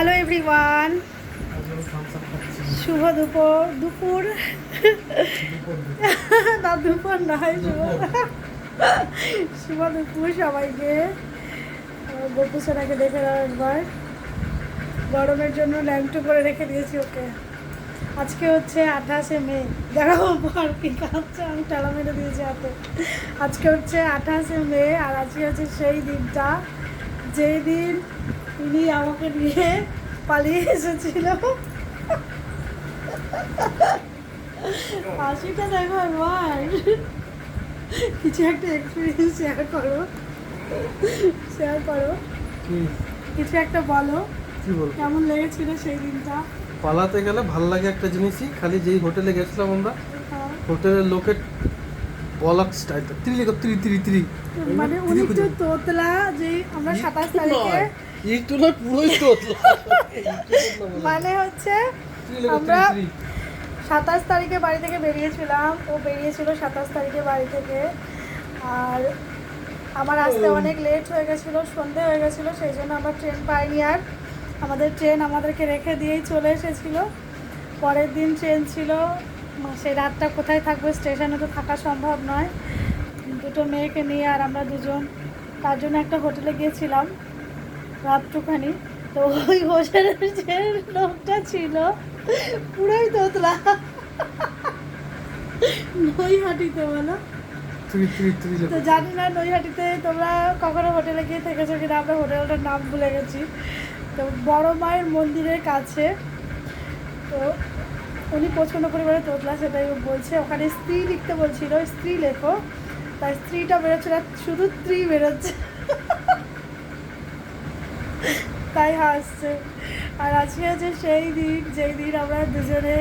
Hello everyone, শুভ দুপুর না দুপুর নয়, শুভ দুপুর সবাইকে। গপু সোনাকে দেখে দাও একবার, গরমের জন্য ল্যাংটু করে রেখে দিয়েছি ওকে। আজকে হচ্ছে 28শে মে। দেখো আর কি কাঁদছে, আমি টালা মেরে দিয়েছি হাতে। আজকে হচ্ছে 28শে মে, আর আজকে হচ্ছে সেই দিনটা যেই দিন উনি আমাকে নিয়ে পালিয়ে এসেছিল। হাসিটা দেখো একবার, কিছু একটা এক্সপিরিয়েন্স শেয়ার করো, কিছু একটা বলো, কি বলবো? কেমন লেগেছিল সেই দিনটা? পালাতে গেলে ভালো লাগে একটা জিনিসই, খালি যেই হোটেলে গেছিলাম আমরা, হোটেলের লোকের বলাক স্টাইলটা ত্রি মানে উনি তো তোতলা, যে আমরা 27 তারিখে একটু না পুরোই তোতলা। মানে হচ্ছে আমরা 27 তারিখে বাড়ি থেকে বেরিয়েছিলাম, ও বেরিয়েছিল 27 তারিখে বাড়ি থেকে। আর আমার আসতে অনেক লেট হয়ে গেছিলো, সন্ধে হয়ে গেছিলো, সেই জন্য আমরা ট্রেন পাইনি। আর আমাদের ট্রেন আমাদেরকে রেখে দিয়েই চলে এসেছিলো। পরের দিন ট্রেন ছিল, সেই রাতটা কোথায় থাকবো, স্টেশনে তো থাকা সম্ভব নয় দুটো মেয়েকে নিয়ে। আর আমরা দুজন, তার জন্য একটা হোটেলে গিয়েছিলাম রাতটুখানি। তো ওই হোটেলের যে লোকটা ছিল পুরোই তোতলা, নৈহাটিতে বলো তো, জানি না নৈহাটিতে তোমরা কখনো হোটেলে গিয়ে থেকেছো কিনা, আমরা হোটেলটার নাম ভুলে গেছি। তো বড় মায়ের মন্দিরের কাছে। তো উনি প্রচণ্ড পরিমাণে তোতলা, সেটাই বলছে। ওখানে স্ত্রী লিখতে বলছিল, স্ত্রী লেখো, তাই স্ত্রীটা বেরোচ্ছে না, শুধু স্ত্রী বেরোচ্ছে, তাই হাসছে। আর আজকে হচ্ছে সেই দিন যেই দিন আমরা দুজনে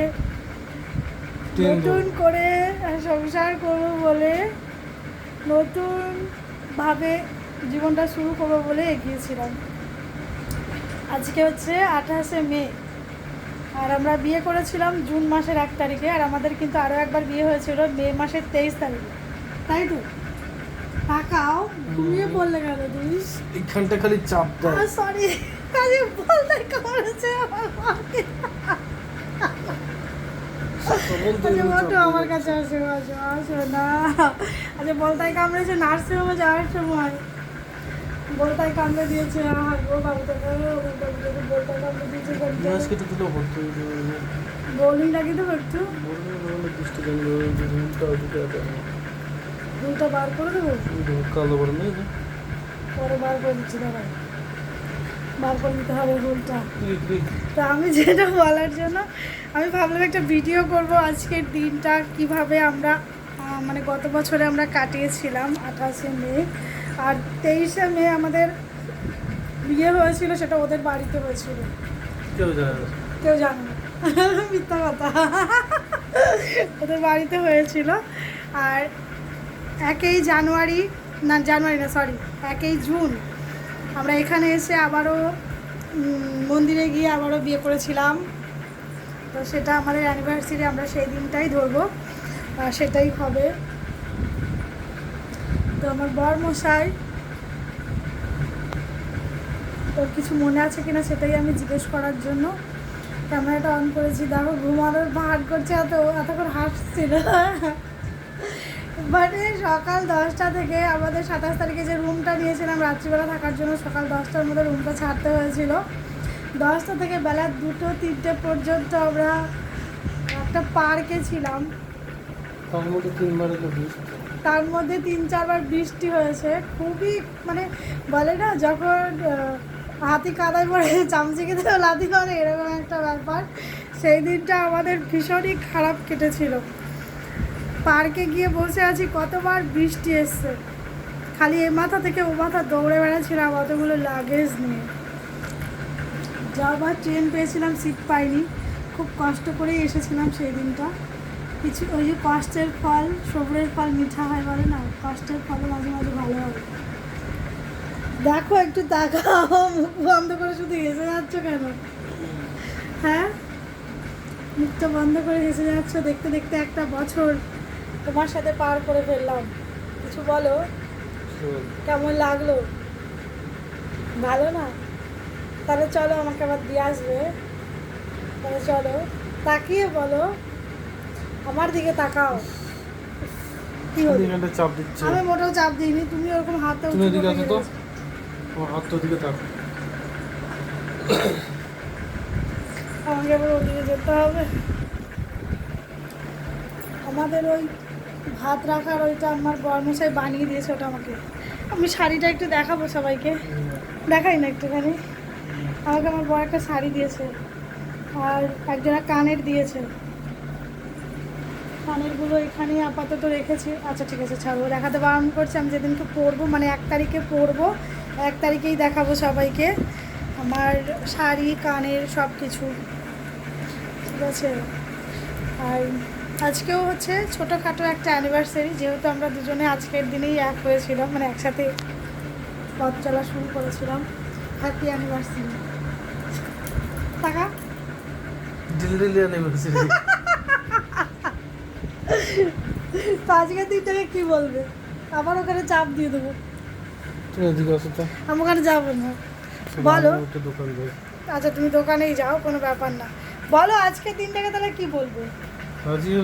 নতুন করে সংসার করবো বলে, নতুনভাবে জীবনটা শুরু করবো বলে এগিয়েছিলাম। আজকে হচ্ছে 28শে মে, আর আমরা বিয়ে করেছিলাম জুন মাসের 1 তারিখে। আর আমাদের কিন্তু আরও একবার বিয়ে হয়েছিল মে মাসের 23 তারিখে, তাই তো? তাকাও, ঘুমিয়ে পড়লে কেন তুই? এইখানটা খালি চাপ দেয়। সরি, আরে বলতে করেছে আমার মাকে। আমার কাছে আসো আসো আসো না। আচ্ছা, বলতাই কামড়েছে নার্সিংহোমে যাওয়ার সময়, বলতাই কামড়ে দিয়েছে। গো বাবুটা বলতাই কামড়ে দিয়েছে, বলি নাকি তো একটু দুলটা বার করে দেবো, কালো বড় নেই, পরে বার করে দিচ্ছি, দাঁড়াই বার করে দিতে হবে হুলটা। তো আমি যেটা বলার জন্য আমি ভাবলাম একটা ভিডিও করব আজকের দিনটা কিভাবে আমরা মানে গত বছরে আমরা কাটিয়েছিলাম 28শে মে। আর 23শে মে আমাদের বিয়ে হয়েছিল, সেটা ওদের বাড়িতে হয়েছিল, কেউ জানে না, মিথ্যা কথা, ওদের বাড়িতে হয়েছিল। আর 1 জানুয়ারি, না জানুয়ারি না সরি 1 জুন আমরা এখানে এসে আবারও মন্দিরে গিয়ে আবারও বিয়ে করেছিলাম। তো সেটা আমাদের অ্যানিভার্সারি, আমরা সেই দিনটাই ধরবো, সেটাই হবে। তো আমার বর মশাই, তোর কিছু মনে আছে কিনা সেটাই আমি জিজ্ঞেস করার জন্য ক্যামেরাটা অন করেছি। দেখো ঘুমানোর ভাগ করছে, এতক্ষণ হাসছিল। মানে সকাল 10টা থেকে আমাদের 27 তারিখে যে রুমটা নিয়েছিলাম রাত্রিবেলা থাকার জন্য, সকাল 10টার মধ্যে রুমটা ছাড়তে হয়েছিল। 10টা থেকে বেলা 2-3টে পর্যন্ত আমরা একটা পার্কে ছিলাম। তার মধ্যে 3-4 বার বৃষ্টি হয়েছে, খুবই মানে বলে না যখন হাতি কাদায় পড়ে চামচি খেতে লাথি করে, এরকম একটা ব্যাপার। সেই দিনটা আমাদের ভীষণই খারাপ কেটেছিল। পার্কে গিয়ে বসে আছি, কতবার বৃষ্টি এসছে, খালি এ মাথা থেকে ও মাথা দৌড়ে বেড়াচ্ছিলাম অতগুলো লাগেজ নিয়ে। যাবার ট্রেন পেয়েছিলাম, সিট পাইনি, খুব কষ্ট করেই এসেছিলাম সেই দিনটা। কিছু ওই যে কষ্টের ফল, সবুরের ফল মিঠা হয় বলে না, কষ্টের ফলও মাঝে মাঝে ভালো হবে। দেখো একটু তাকাও, মুখ বন্ধ করে শুধু হেসে যাচ্ছ কেন? হ্যাঁ, মুখটা বন্ধ করে হেসে যাচ্ছ। দেখতে দেখতে একটা বছর তোমার সাথে পার করে ফেললাম। কিছু বলো, কেমন লাগলো? ভালো না? তাহলে চলো, আমাকে আবার দিয়ে আসবে। তাহলে চলো, তাকিয়ে বলো, আমার দিকে তাকাও। কি হলো? এখানটা চাপ দিচ্ছে। আমি মোটেও চাপ দিইনি, তুমি ওরকম হাতটা তুমি উঁচু এদিকে করে আসো তো, দিয়েছো। আমার হাতটা দিকে তাকাও। আমাকে আবার ওদিকে যেতে হবে। আমাদের ওই ভাত রাখার ওইটা আমার বর্মশাই বানিয়ে দিয়েছে, ওটা আমাকে। আমি শাড়িটা একটু দেখাবো সবাইকে, দেখাই না একটুখানি। আমাকে আমার বড় একটা শাড়ি দিয়েছে, আর একজোড়া কানের দিয়েছে। কানেরগুলো এখানে আপাতত রেখেছি। আচ্ছা ঠিক আছে, ছাড়বো, দেখাতে বারণ করছি। আমি যেদিনকে পরবো, মানে 1 তারিখে পরবো, 1 তারিখেই দেখাবো সবাইকে আমার শাড়ি, কানের সব কিছু, ঠিক আছে। আর আজকেও হচ্ছে ছোটোখাটো একটা অ্যানিভার্সারি, যেহেতু আমরা দুজনে আজকের দিনেই এক হয়েছিলাম, মানে একসাথে পথ চলা শুরু করেছিলাম। Happy anniversary. টাকা দিল্লি অ্যানিভার্সারি। তো আজকের দিনটাকে কী বলবে? আবার ওখানে চাপ দিয়ে দেবো। তুমি এদিকে আসো তো। আমি ওখানে যাবো না। বলো। আমি একটা দোকান যাই। আচ্ছা তুমি দোকানেই যাও, কোনো ব্যাপার না। বলো আজকের দিনটাকে তাহলে কি বলবো? আজকেও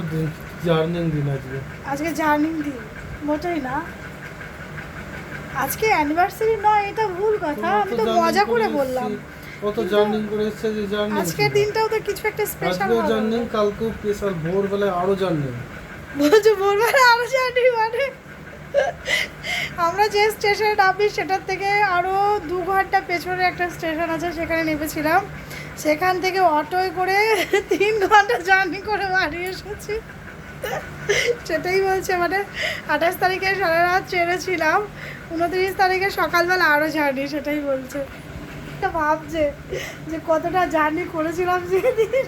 জার্নিং দিন আজকে। আজকে জার্নিং দিন? মোটেই না, আজকে অ্যানিভার্সারি নয়, এটা ভুল কথা। আমি তো মজা করে বললাম। কত জার্নিং করে এসেছে যে জার্নিং। আজকের দিনটাও তো কিছু একটা স্পেশাল আজকেও জার্নিং, কালকেও স্পেশাল, ভোরবেলায় আরো জার্নিং। বলছো ভোরবেলা আরো জার্নি মানে? আমরা যে স্টেশনে নামি সেটার থেকে আরও 2 ঘন্টা পেছনে একটা স্টেশন আছে, সেখানে নেমেছিলাম। সেখান থেকে অটোয় করে 3 ঘন্টা জার্নি করে বাড়ি এসেছি। সেটাই বলছে, মানে 28 তারিখে সারা রাত চেড়েছিলাম, 29 তারিখে সকালবেলা আরও জার্নি, সেটাই বলছে। এটা ভাবছে যে কতটা জার্নি করেছিলাম সেদিন।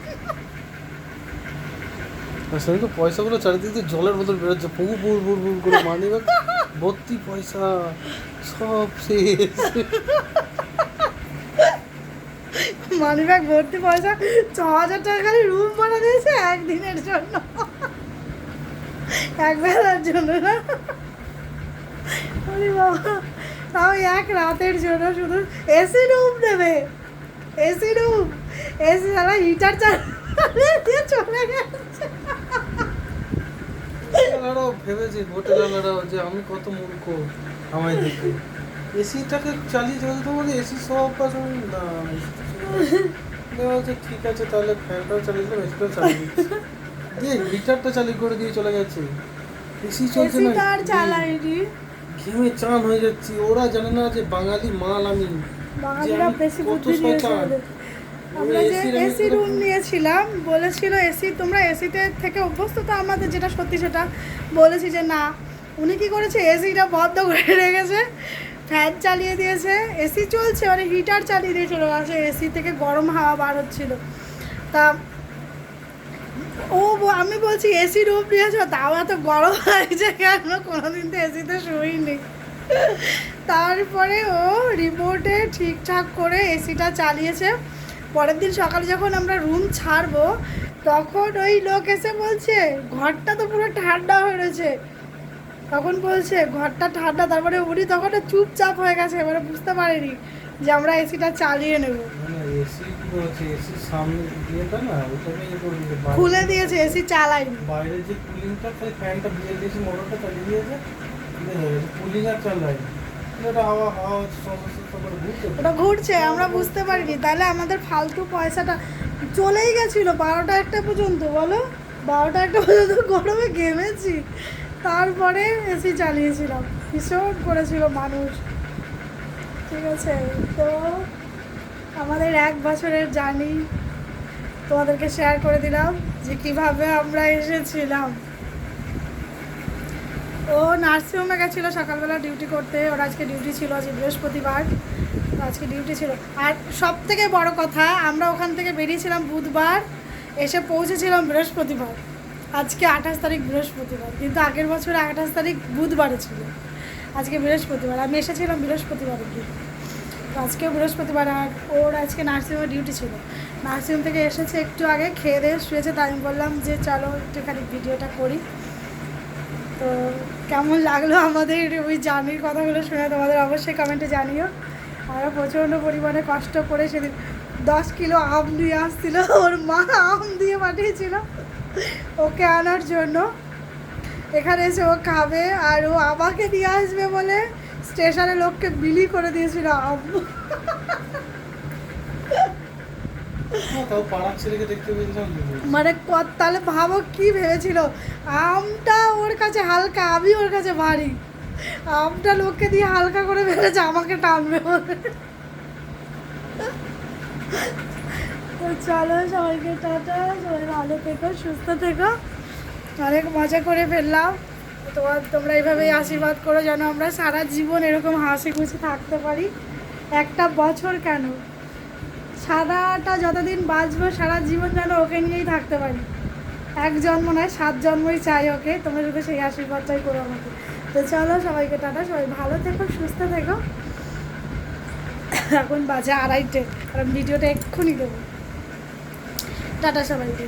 আসলে তো পয়সাগুলো চারিদিক দিয়ে জলের বোতল বেরোচ্ছে, পুর পুর পুর পুর করে মানি ব্যাগ ভর্তি পয়সা, সব শেষ। মানি ব্যাগ ভর্তি পয়সা, 6,000 টাকা খালি রুম ভাড়া দিয়েছে একদিনের জন্য, এক বেলার জন্য না। আরে বাবা, তাও 1 রাতের জন্য, শুধু এসি রুম নেবে, এসি রুম, এসি সারা হিটার চালিয়ে চলে গেছে। হোটেলারাও ভেবেছে, হোটেলারাও যে আমি কত মূর্খ, আমায় দেখে এসিটাকে চালিয়ে চলতে তোমার এসি সব পাশে না। বলছে ঠিক আছে তাহলে ফ্যানটাও চালিয়ে দিলাম, এসিটাও চালিয়ে দিচ্ছি, দিয়ে হিটারটা চালিয়ে করে দিয়ে চলে গেছে। এসি চলছে না, এসিটা আর চালাইনি। ঘেমে চান হয়ে যাচ্ছি। ওরা জানে না যে বাঙালি মাল আমি, বাঙালিরা বেশি বুদ্ধি দিয়েছে ওদের। আমরা যে এসি রুম নিয়েছিলাম, বলেছিল এসি, তোমরা এসিতে থেকে অভ্যস্ত তো, আমাদের যেটা সত্যি সেটা বলেছি যে না। উনি কী করেছে, এসিটা বন্ধ করে রেখেছে, ফ্যান চালিয়ে দিয়েছে, এসি চলছে, মানে হিটার চালিয়ে দিয়েছিল, আছে এসি থেকে গরম হাওয়া বার হচ্ছিল। তা আমি বলছি এসি রুম নিয়েছো, তাও এত গরম লাগছে কেন, কোনোদিন তো এসিতে শুইনি। তারপরে ও রিমোটে ঠিকঠাক করে এসিটা চালিয়েছে। পরের দিন সকালে যখন আমরা রুম ছাড়বো, তখন ওই লোক এসে বলছে ঘরটা তো পুরো ঠান্ডা হয়ে রয়েছে। তখন বলছে ঘরটা ঠান্ডা, তারপরে উনি তখন চুপচাপ হয়ে গেছে, এবারে বুঝতে পারেনি যে আমরা এসিটা চালিয়ে নেব। খুলে দিয়েছে, এসি চালাইনি। বাইরে যে কুলিংটা, খালি ফ্যানটা দিয়ে দিয়েছে, মোটরটা চালিয়ে দিয়েছে, কুলিং আর চালায় ওটা, হাওয়া হাওয়া ওটা ঘুরছে, আমরা বুঝতে পারিনি। তাহলে আমাদের ফালতু পয়সাটা চলেই গেছিলো 12টা 1টা পর্যন্ত। বলো, 12টা 1টা পর্যন্ত গরমে ঘেমেছি, তারপরে এসি চালিয়েছিলাম। ভীষণ করেছিল মানুষ, ঠিক আছে। তো আমাদের 1 বছরের জার্নি তোমাদেরকে শেয়ার করে দিলাম, যে কিভাবে আমরা এসেছিলাম। ও নার্সিংহোমে গেছিলো সকালবেলা ডিউটি করতে, ওর আজকে ডিউটি ছিল, আজকে বৃহস্পতিবার, আজকে ডিউটি ছিল। আর সব থেকে বড় কথা, আমরা ওখান থেকে বেরিয়েছিলাম বুধবার, এসে পৌঁছেছিলাম বৃহস্পতিবার। আজকে 28 তারিখ বৃহস্পতিবার, কিন্তু আগের বছর 28 তারিখ বুধবারে ছিল, আজকে বৃহস্পতিবার। আমি এসেছিলাম বৃহস্পতিবারে গিয়ে, আজকেও বৃহস্পতিবার। আর ওর আজকে নার্সিংহোমে ডিউটি ছিল, নার্সিংহোম থেকে এসেছে একটু আগে, খেয়ে দিয়ে শুয়েছে। তাই আমি বললাম যে চলো একটুখানি ভিডিওটা করি। তো কেমন লাগলো আমাদের ওই জার্নির কথাগুলো শুনে তোমাদের অবশ্যই কমেন্টে জানিও। আমরা প্রচণ্ড পরিমাণে কষ্ট করে সেদিন 10 কিলো আম নিয়ে আসছিল, ওর মা আম দিয়ে পাঠিয়েছিল ওকে আনার জন্য। এখানে এসে ও খাবে আর ও আমাকে নিয়ে আসবে বলে স্টেশনে লোককে বিলি করে দিয়েছিল আম। তাও পাড়ার ছেলেকে দেখতে পেয়েছিলাম। মানে তাহলে ভাবো কি ভেবেছিল, আমটা ওর কাছে হালকা, আমি ওর কাছে ভারী, আমটা লোককে দিয়ে হালকা করে ভেবেছে আমাকে টানবে বলে। তো চলো সবাইকে টাটা, সবাই ভালো থেকো, সুস্থ থেকো। অনেক মজা করে ফেললাম। তোমরা এইভাবেই আশীর্বাদ করো যেন আমরা সারা জীবন এরকম হাসি খুশি থাকতে পারি। একটা বছর কেন, সারাটা যতদিন বাঁচবো সারা জীবন যেন ওকে নিয়েই থাকতে পারি। 1 জন্ম নয় 7 জন্মই চাই ওকে। তোমরা যদি সেই আশীর্বাদটাই করো আমাকে। তো চলো সবাইকে টাটা, সবাই ভালো থেকো, সুস্থ থেকো। এখন বাজে 2:30, কারণ ভিডিওটা এক্ষুনি দেবো। টাটা সবাইকে।